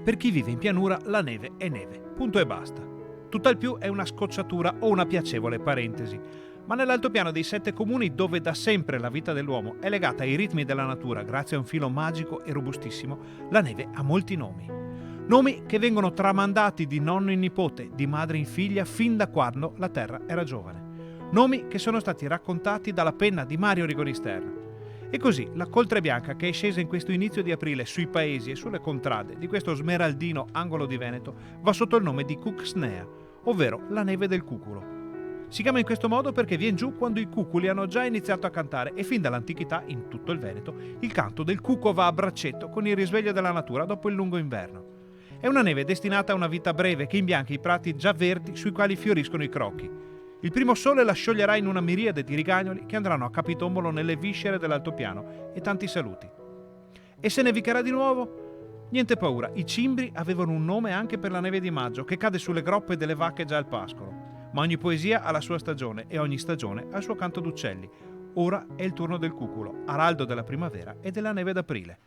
Per chi vive in pianura la neve è neve, punto e basta. Tutt'al più è una scocciatura o una piacevole parentesi. Ma nell'altopiano dei 7 comuni, dove da sempre la vita dell'uomo è legata ai ritmi della natura grazie a un filo magico e robustissimo, la neve ha molti nomi. Nomi che vengono tramandati di nonno in nipote, di madre in figlia, fin da quando la terra era giovane. Nomi che sono stati raccontati dalla penna di Mario Rigonisterno. E così la coltre bianca che è scesa in questo inizio di aprile sui paesi e sulle contrade di questo smeraldino angolo di Veneto va sotto il nome di Cuxnea, ovvero la neve del cuculo. Si chiama in questo modo perché viene giù quando i cuculi hanno già iniziato a cantare e fin dall'antichità, in tutto il Veneto, il canto del cuco va a braccetto con il risveglio della natura dopo il lungo inverno. È una neve destinata a una vita breve che imbianca i prati già verdi sui quali fioriscono i crocchi. Il primo sole la scioglierà in una miriade di rigagnoli che andranno a capitombolo nelle viscere dell'altopiano e tanti saluti. E se nevicherà di nuovo? Niente paura, i cimbri avevano un nome anche per la neve di maggio che cade sulle groppe delle vacche già al pascolo. Ma ogni poesia ha la sua stagione e ogni stagione ha il suo canto d'uccelli. Ora è il turno del cuculo, araldo della primavera e della neve d'aprile.